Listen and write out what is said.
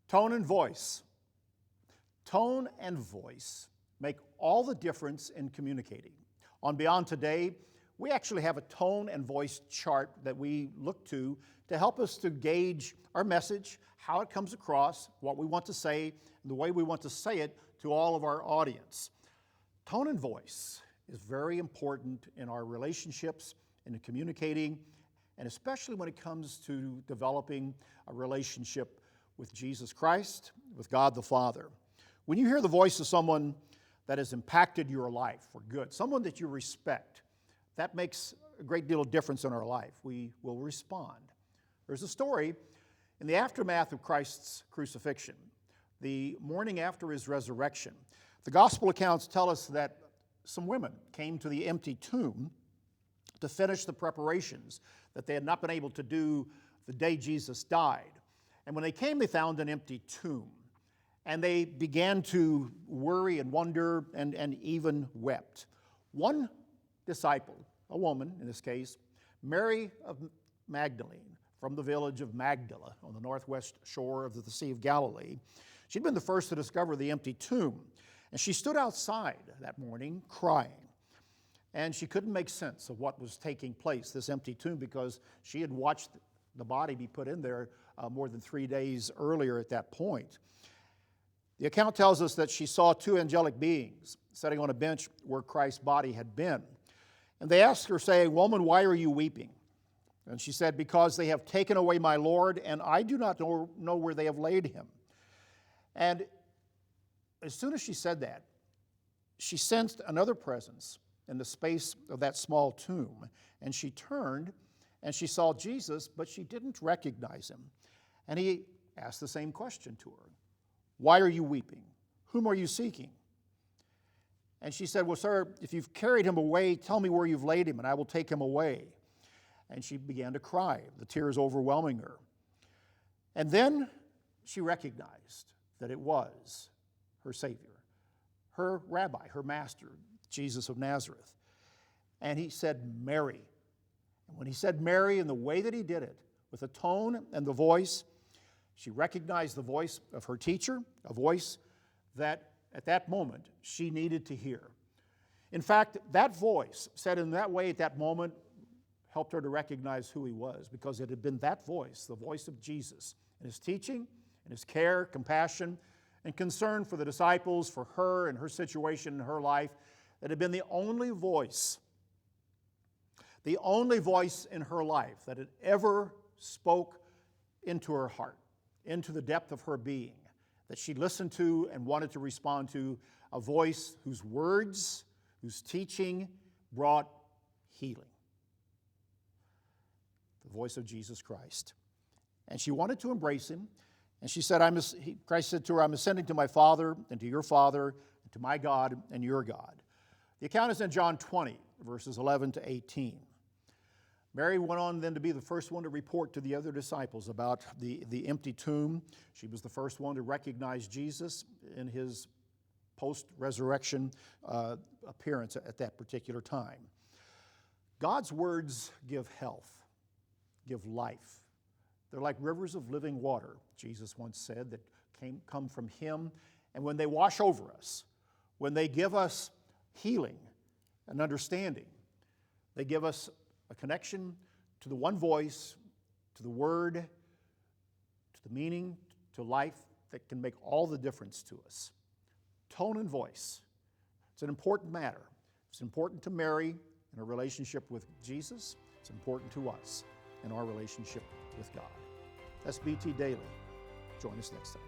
Tone and voice. Tone and voice make all the difference in communicating. On Beyond Today, we actually have a tone and voice chart that we look to help us to gauge our message, how it comes across, what we want to say, and the way we want to say it to all of our audience. Tone and voice is very important in our relationships, in communicating, and especially when it comes to developing a relationship with Jesus Christ, with God the Father. When you hear the voice of someone that has impacted your life for good, someone that you respect, that makes a great deal of difference in our life. We will respond. There's a story in the aftermath of Christ's crucifixion, the morning after his resurrection. The gospel accounts tell us that some women came to the empty tomb to finish the preparations that they had not been able to do the day Jesus died. And when they came, they found an empty tomb. And they began to worry and wonder and even wept. One disciple, a woman in this case, Mary of Magdalene, from the village of Magdala on the northwest shore of the Sea of Galilee, she'd been the first to discover the empty tomb. And she stood outside that morning crying. And she couldn't make sense of what was taking place, this empty tomb, because she had watched the body be put in there more than 3 days earlier at that point. The account tells us that she saw two angelic beings sitting on a bench where Christ's body had been. And they asked her, saying, "Woman, why are you weeping?" And she said, "Because they have taken away my Lord, and I do not know where they have laid him." And as soon as she said that, she sensed another presence in the space of that small tomb. And she turned, and she saw Jesus, but she didn't recognize him. And he asked the same question to her. "Why are you weeping? Whom are you seeking?" And she said, "Well, sir, if you've carried him away, tell me where you've laid him, and I will take him away." And she began to cry, the tears overwhelming her. And then she recognized that it was her Savior, her rabbi, her master, Jesus of Nazareth. And he said, "Mary." And when he said Mary in the way that he did it, with the tone and the voice, she recognized the voice of her teacher, a voice that at that moment she needed to hear. In fact, that voice, said in that way at that moment, helped her to recognize who he was, because it had been that voice, the voice of Jesus, in his teaching, in his care, compassion, and concern for the disciples, for her and her situation in her life, that had been the only voice in her life that had ever spoke into her heart, into the depth of her being, that she listened to and wanted to respond to, a voice whose words, whose teaching brought healing. The voice of Jesus Christ. And she wanted to embrace him, and she said, Christ said to her, "I'm ascending to my Father and to your Father, and to my God and your God." The account is in John 20, verses 11 to 18. Mary went on then to be the first one to report to the other disciples about the empty tomb. She was the first one to recognize Jesus in his post-resurrection appearance at that particular time. God's words give health, give life. They're like rivers of living water, Jesus once said, that come from him. And when they wash over us, when they give us healing and understanding, they give us a connection to the one voice, to the word, to the meaning, to life that can make all the difference to us. Tone and voice. It's an important matter. It's important to Mary in her relationship with Jesus. It's important to us in our relationship with God. That's BT Daily. Join us next time.